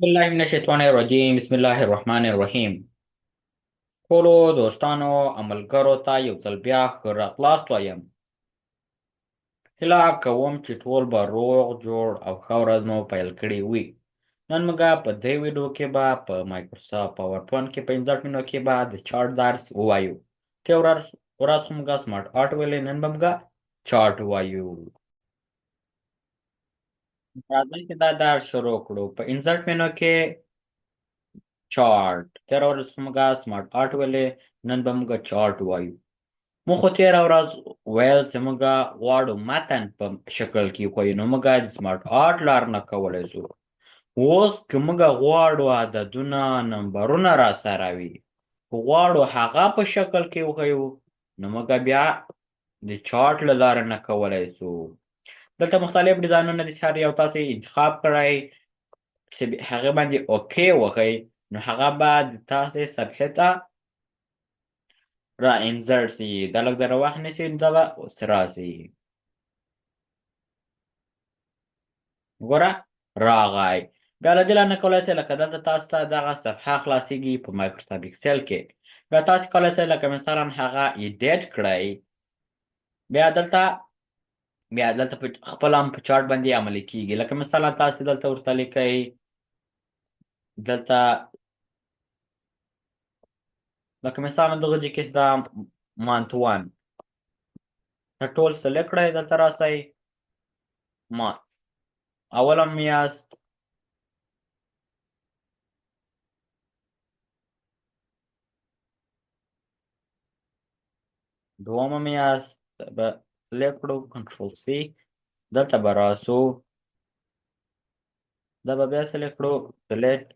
بالله من الشیطان الرجیم بسم الله الرحمن الرحیم. ټولو دوستانو او ملګرو ته یو ځل بیا ښه راغلاست وایم. هیله کوم چې ټول به روغ جوړ او ښه ورځ مو پیل کړې وي. نن موږ په دې ویډیو کې به په مایکروسافټ پاور پوینټ کې په 15 منټو کې به د چارت درس ووایو. تېره ورځ خو موږ سمارټ آرټ ویلې، نن به موږ چارت ووایو. راځئ چې دا درس شروع کړو. په 15 منټو کې چارت. تېره ورځ خو موږ سمارټ آرټ ویلې، نن به موږ چارت وایو. موږ خو تېره ورځ ویل چې موږ غواړو متن په شکل کې وښیو، نو موږ د سمارټ آرټ لار نه کولی شو. اوس که موږ غواړو عددونه نمبرونه راسره وي، غواړو هغه په شکل کې وښیو، نو موږ بیا د چارت له لارې نه کولی شو. دلته مختلف ډیزاینونه دي چې هر یو تاسې انتخاب کړئ چې هغه باندې اوکې وښئ، نو هغه به د تاسې صفحې ته را انزرټ سي. دا لږ در وخت نیسي، نو دا به اوس راځي. ګوره راغی. بیا له دې لارې نه کولی شئ لکه دلته تاسو ته دغه صفحه خلاصیږي په مایکروسافټ اکسل کې. بیا تاسې کولی شئ لکه مثلا هغه ایډیټ کړئ. بیا دلته په خپله هم په چارټ باندې عملي کیږي. لکه مثلا تاسې دلته ورته لیکئ، دلته لکه مثلا دغه جې کې دا مانت 1 ته ټول سلیکټ کړئ. دلته راسئ اوله میاشت، دومه میاشت به سلیکټ کړو، کنټرول سی. دلته به راسو، دا به بیا سلیکټ کړو، سلیکټ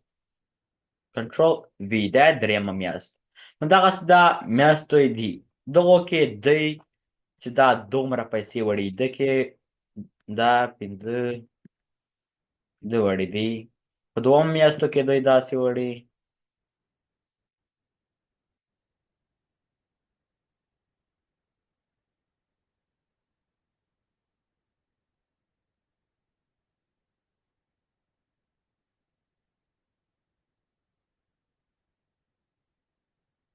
کنټرول وی. دا درېیمه میاشت. نو دغسې دا میاشتې دي. دغو کې دی چې دا دومره پیسې وړي، ده کې دا 15 وړي دي. په دومه میاشتو کې دوی داسې وړي.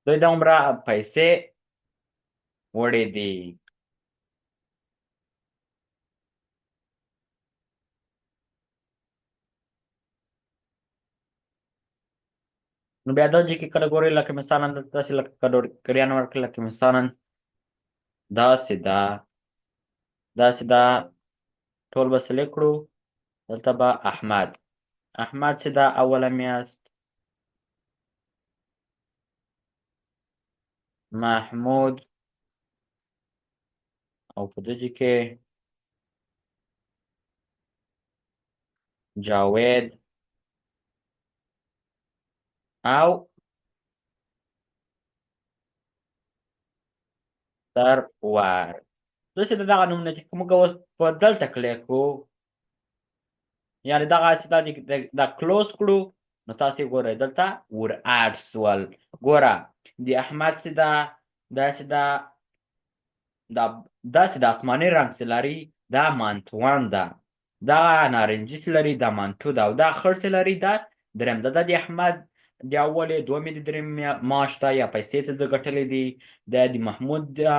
دوی دومره پیسې وړي دي. نو بیا دغه کې کله ګورئ لکه مثلا دلته داسې لکه کډوګریان ورکړي، لکه مثلا داسې دا ټول به سلیکټ کړو. دلته به احمد چې دا اوله میاشت، محمود، او په دغه کې جاوید او سرور. داسې د دغه نومونه چې موږ اوس په دلته کلیک کړو، یعنې دغسې دا کلوز کړو، نو تاسې ګورئ دلته ور اډ سول. ګوره د احمد چې دا داسې د آسماني رنګ چې لري، دا مانت 1 ده. دغه نارنجي چې لري دا مانت 2 ده، او دا خړ چې لري دا درېیم ده. دا د احمد د اولې، دومې د درېیم معاش ده یا پیسې چې ده ګټلې دي. دا د محمود ده،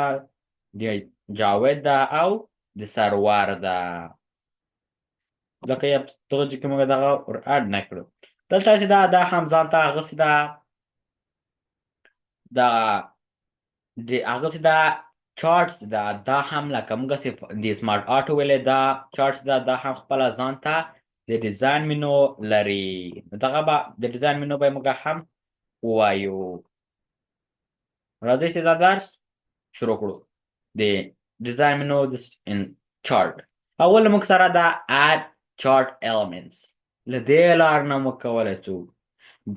د جاوید ده، او د سرور ده. لکه دغه چې موږ دغه ور اډ نه کړو. دلته چې دا هم ځان ته هغسې هغسې دا چارټس ده. دا هم لکه موږ د سمارټ آرټ ویلې، دا چارټس ده، دا هم خپله ځان ته د ډیزاین منو لري. دغه به د ډیزاین منو به موږ هم ووایو. راځئ چې دا درس شروع کړو. د ډیزاین منو ان چارټ. اول موږ سره دا اډ چارټ elements. له دې لارې نه موږ کولی شو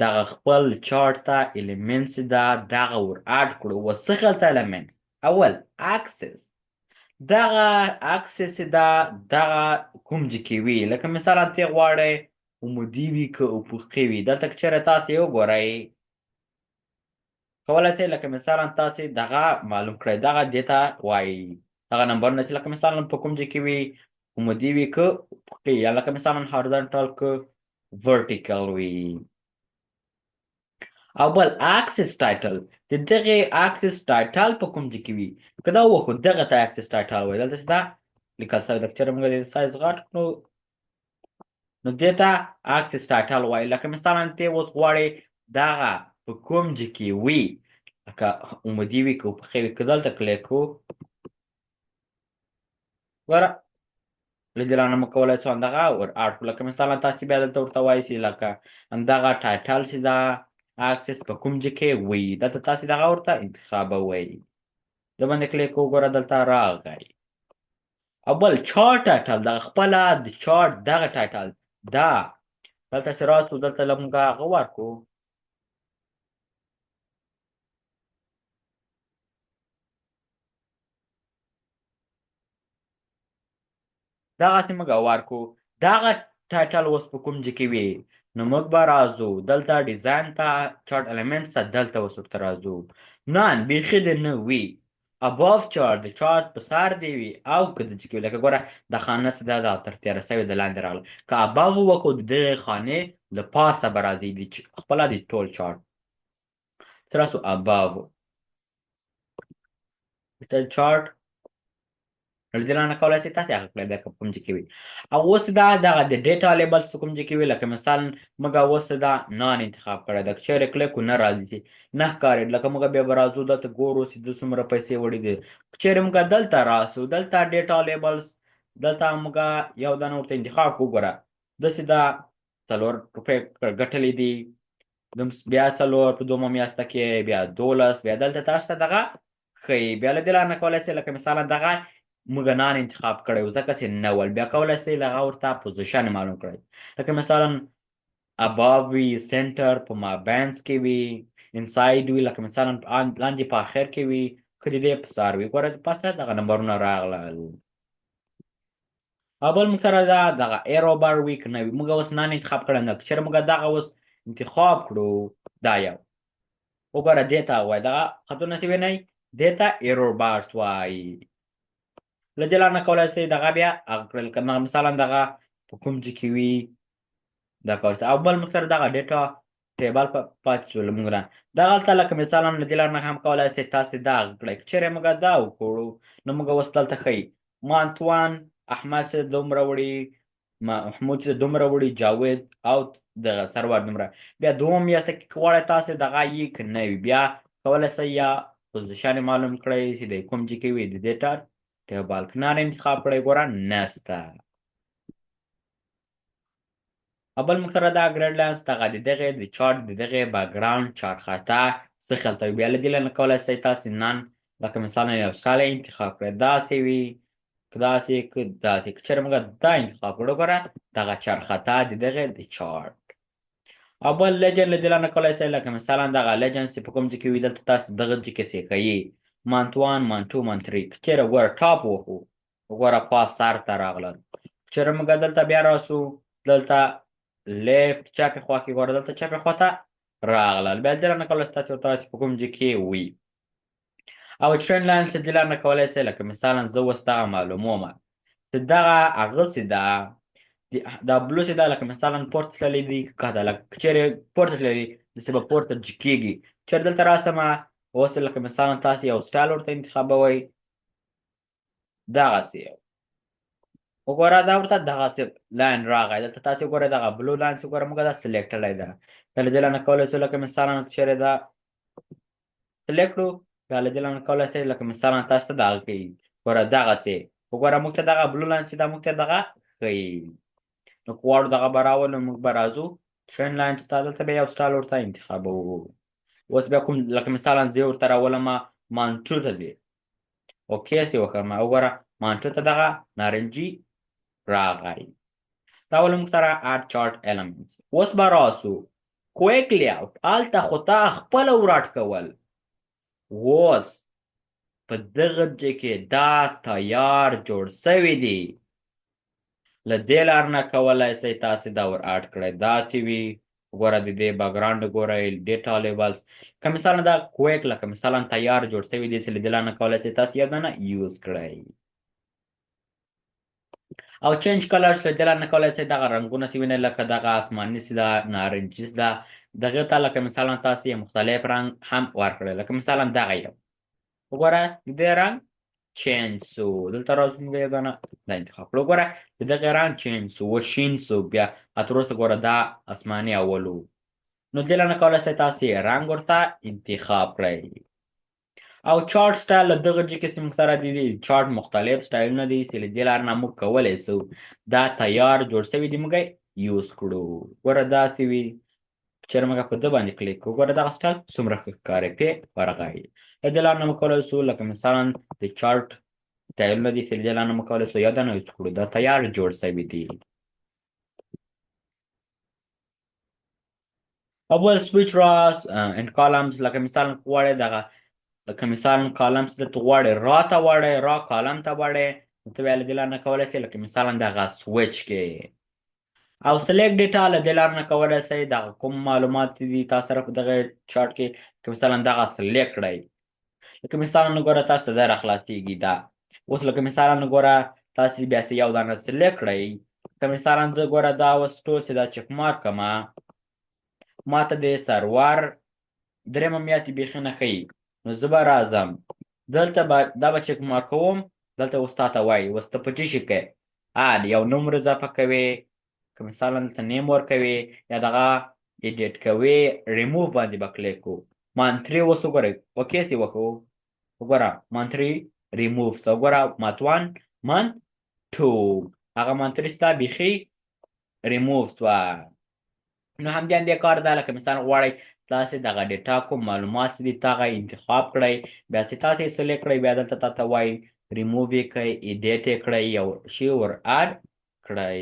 دغه خپل چارټ ته elements ده دغه ور اډ کړو. اوس څه خلته elements؟ اول اکسس. دغه اکسس ده دغه کوم ځای کې وي، لکه مثلا ته غواړئ عمودي وي که افقي وي. دلته که چېرې تاسې وګورئ، کولی شئ لکه مثلا تاسې دغه معلوم کړئ. دغه دې ته وایي دغه نمبرونه چې لکه مثلا په کوم ځای کې وي، عمودي وي که افقي، یا لکه مثلا هارزانټال که vertical وي. او بل اکسس ټایټل د دغه اکسس ټایټل په کوم ځای کې وي که دا وکړو دغه ته اکسس ټایټل وایي دلته چې دا لیکل شوی ده که چېرې موږ د سایز غټ کړو نو دې ته اکسس ټایټل وایي لکه مثلا ته اوس غواړې دغه په کوم ځای کې وي لکه عمودي وي که افقي وي که دلته کلیک کړو ګوره له دې لانه موږ کولی شو همدغه ور اډ کړو لکه مثلا تاسې بیا دلته ورته وایسي لکه همدغه ټایټل چې ده اکسس په کوم ځای کې وي دلته تاسې دغه ورته انتخابوئ د باندې کلیک وګوره دلته راغی او بل چارټ ټایټل دغه خپله د چارټ دغه ټایټل دا دلته چې راسو دلته له موږ هغه ورکړو دغسې موږ ورکړو دغه ټایټل اوس په کوم ځای کې وي نو موږ به راځو دلته ډیزاین ته چارټ المنټس ته دلته اوس ورته راځو نه بیخي دې نه وي above chart د چارت په سر دی وي او که د چې لکه ګوره د خانه څه ده دا تر تېره سوې د لاندې راغله که above وکړو د دغې خانې له پاسه به راځي خپله د ټول چارت څه راسو above چارت له دې نه کولی شئ تاسې هغه کړئ دا که کوم ځای کې وي او اوس دا دغه د ډیټا لیبلز په کوم ځای کې وي لکه مثلا موږ اوس دا نان انتخاب کړی ده که چېرې کلیک کړو نه راځي نه ښکارېد لکه موږ بیا به راځو دلته ګورو چې د څومره پیسې وړي دي که چېرې موږ دلته راسو دلته ډیټا لیبلز دلته موږ یو دانه ورته انتخاب کړو ګوره داسې دا 4 روپۍ ګټلې دي بیا 4 په دومه میاشته کې بیا 12 بیا دلته تاسو ته دغه ښیي بیا له دې لارې نه کولی شئ لکه مثلا دغه موږ نان انتخاب کړی و ځکه چې نه ول بیا کولی شئ له هغه ورته پوزیشن معلوم کړئ لکه مثلا above وي سنټر په مابینځ کې وي انساید وي لکه مثلا لاندې په آخر کې وي که د دې په سر وي ګوره پسه دغه نمبرونه راغلل او بل موږ سره دغه ایرو بار وي که نه وي موږ اوس نان انتخاب کړی نه که چېرې موږ دغه اوس انتخاب کړو دا یو وګوره دې ته وایي دغه خطونه چې وینئ دې ته ایرو بارس وایي له دې لارې نه کولی شئ دغه بیا هغه کړئ لکه مثلا دغه په کوم ځای کې وي دا کولی شئ او بل موږ سره دغه ډیټا ټیبل پاتې شو له موږ نه دغلته لکه مثلا له دې لارې نه هم کولی شئ تاسې دا هغه کړئ که چېرې موږ دا وکړو نو موږ اوس دلته ښیي مانت 1 احمد چې دومره وړي محمود چې دومره وړي جاوید او دغه سرور دومره بیا دومره میاشته کې که غواړئ تاسې دغه یي که نه وي بیا کولی شئ یا پوزیشن معلوم کړئ چې د کوم ځای کې وي د دې ټیبل که نان انتخاب کړئ ګوره نسته او بل موږ سره دا ګریډ لاینز دغه د دغې د چارټ د دغې بیکګراونډ چارټ خطا څه خلته وي بیا له دې نه کولی شئ تاسې نن لکه مثلا یو سکاله انتخاب کړئ داسې وي که داسې که داسې که چېرې موږ دا انتخاب کړو ګوره دغه چارخطا د دغې د چارټ او بل لیجن له دې نه کولی شئ لکه مثلا دغه لیجن چې په کوم ځای کې وي دلته تاسو دغه ځای کې ښیي مانت 1 مانت 2 مانت 3 که چېرې ګوره ټاپ وکړو ګوره خوا سر ته راغلل که چېرې موږ دلته بیا راسو دلته لیفت چپې خوا کې ګوره دلته چپې خوا ته راغلل بیا دې نه کولی شئ تاسې ورته چې په کوم ځای کې وي او ټرینډ لاین چې دې لارې نه کولی شئ لکه مثلا زه اوس دغه معلومومه چې دغه هغسې ده دا بلو چې ده لکه مثلا پورته تللی دی که ده لکه چېرې پورته تللی داسې به پورته کېږي چېرې دلته راسمه اوس لکه مثلا تاسې یو سټایل ورته انتخابوئ دغسې وګوره دا ورته دغسې لاین راغی دلته تاسې وګورئ دغه بلو لاین چې وګوره موږ دا سلیکټلی ده بیا له دې نه کولی شو لکه مثلا چېرې دا سلیکټ کړو بیا له دې نه کولی شئ لکه مثلا تاسو ته دغه کوي ګوره دغسې وګوره موږ ته دغه بلو لاین چې دا موږ ته دغه ښیي نو که غواړو دغه به راولو موږ به راځو ټرینډ لاین چې دلته بیا یو سټایل ورته انتخابوو اوس بیا کوم لکه مثلا زه یې ورته راولمه مانټو ته دی اوکې سې وکړمه وګوره مانټو ته دغه نارنجي راغی دا ول موږ سره اډ چارټ elements اوس به راسو کویک لیاوټ هلته خو تا خپله وراټکول اوس په دغه ځای کې دا تیار جوړ سوي دي له دې لارې نه کولی شئ تاسې دا ور اډ کړئ داسې وي ګوره د دې بیکګراونډ ګورئ ډیټا لیبلز که مثلا دا کویک لکه مثلا تیار جوړ سوي دي چې له دې لارې نه کولی شئ تاسې یو دانه یوز کړئ او چینج کلرز له دې لارې نه کولی شئ دغه رنګونه چې وینئ لکه دغه اسماني سي ده، نارنجي ده، دغې ته لکه مثالا تاسې یو مختلف رنګ هم ورکړی لکه مثالا دغه یو وګوره د دې رنګ چینج سو. دلته راځو موږ یو دانه دا انتخاب کړو. وګوره د دغې رنګ چینج سو، وشین سو. بیا تر اوسه ګوره دا اسماني اول و. نو دې لارې نه کولی شئ تاسې رنګ ورته انتخاب کړئ. او چارټ سټایل له دغه ځای کې چې موږ سره دي چارټ مختلف سټایلونه دي چې له دې لارې نه موږ کولی شو دا تیار جوړ شوي دي موږ یوز کړو. ګوره داسې وي چېرې موږ په ده باندې کلیک کړو ګوره دغه سټایل څومره ښه ښکاري پرې ورغایي. له دې لارې نه موږ کولی شو لکه مثلا د چارټ سټایلونه دي چې له دې لارې نه موږ کولی شو یا دا نه یوز کړو دا تیار جوړ شوي دي. اول سویچ راس and columns لکه مثلا غواړئ دغه لکه مثلا کالم ته ته غواړئ را ته واړئ را کالم ته واړئ نو ته بیا له دې لارې نه کولی شئ لکه مثلا دغه سویچ کې. او سلیکټ ډیټا له دې لارې نه کولی شئ دغه کوم معلومات چې دي تاسو سره په دغه چارټ کې لکه مثلا دغه سلیکټ کړئ. لکه مثلا ګوره تاسو ته دا راخلاصېږي دا اوس لکه مثلا ګوره تاسې بیا چې یو دانه سلیکټ کړئ لکه مثلا زه ګوره دا اوس ټول چې دا چک مارک کړمه ما ته د سرور درېیمه میاشت بیخي نه ښیي نو زه به راځم دلته به دا به چک مارک کوم دلته اوس تا ته وایي اوس ته په څه شي کوې یو نوم اضافه کوې که مثلا دلته نیم ورکوې یا دغه ایډیټ کوې ریموف باندې به کلیک کړو مانتري اوس وګورئ اوکې سې وکړو وګوره مانتري ریموف سه وګوره مات 1 مانت 2 هغه مانتري ستا بیخي ریموف سوه. نو همدې همدې کار ده لکه مثلا غواړئ تاسې دغه ډیټا کوم معلومات چې دي هغه انتخاب کړئ بیا چې تاسې یې سلیکټ کړئ بیا دلته تاته وایي ریموو یې کړئ ایډیټ یې کړئ یو شی ور اډ کړئ.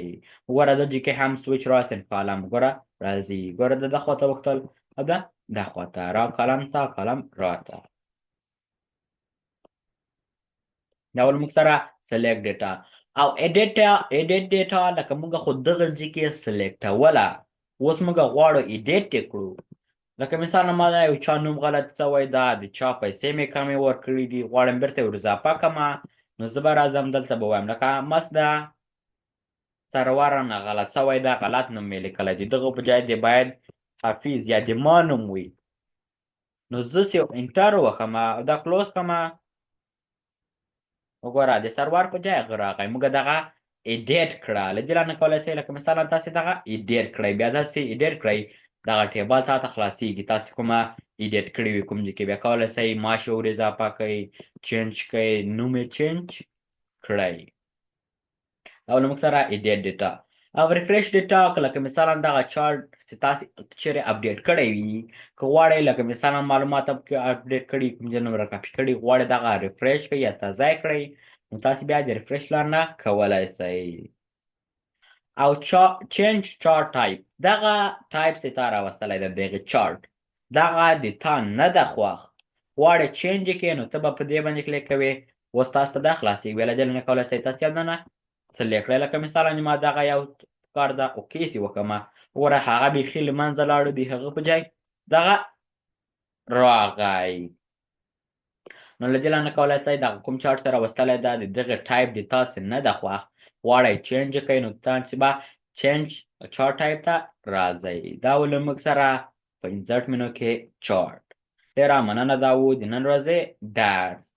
وګوره دلته کې هم سویچ راس اینډ کالم ګوره راځي ګوره د ده خواته وختل او ده دا خواته را کالم ته کالم را ته دا ول موږ سره سلیکټ ډیټا او ایډیټ ډیټا لکه موږ خو دغه ځای کې سلیکټوله اوس موږ غواړو ایډیټ یې کړو لکه مثلا ما یو چا نوم غلط شوی ده د چا پیسې مې کمې ورکړي دي غواړم بېرته ور اضافه کړمه نو زه به راځم دلته به وایم لکه مس ده سرور نه غلط شوی ده غلط نوم مې لیکلی دی دغه په ځای دې باید حفیظ یا د ما نوم وي نو زه چې انټر وکړمه او دا کلوز کړمه وګوره د سرور په ځای هغه راغی موږ دغه ایډیټ کړه له دې لارې نه کولی شئ لکه مثلا تاسې دغه ایډیټ کړئ بیا داسې ایډیټ کړئ دغه ټیبل تاته خلاصېږي تاسې کومه ایډیټ کړي وي کوم ځای کې بیا کولی شئ معاش ور اضافه کړئ چینج کړئ نوم یې چینج کړئ او له موږ سره ایډیټ ډیټا او ریفریش ډیټا لکه مثلا دغه چارټ چې تاسې چیرې اپډیټ کړی وي که غواړئ لکه مثلا معلومات اپډیټ کړي کوم ځای نه راکاپي کړي غواړئ دغه ریفریش کړئ یا تازه یې کړئ نو تاسې بیا د ریفریش لار نه کولی شئ. او چینج چارټ ټایپ دغه ټایپ چې تا راوستلی د دغه چارټ دغه د تا نه ده خوښ غواړې چینج یې کړې نو ته به په دې باندې کلیک کوې اوس تاسو ته دا خلاصېږي بیا له دې نه کولی شئ تاسې یو دانه سلیکټ کړئ لکه مثلا ما دغه یو کار ده اوکې سې وکړمه وګوره هغه بیخي له منځه لاړو د هغه په ځای دغه راغی نو له دې لارې نه کولی شئ دغه کوم چارټ سره راوستلی ده د دغه ټایپ د تاسې نه ده خوښ غواړئ چینج یې کوئ نو تاسې به چینج چارټ ټایپ ته راځئ دا و له موږ سره په 59 کې چارټ ډېره مننه دا و د نن ورځې درس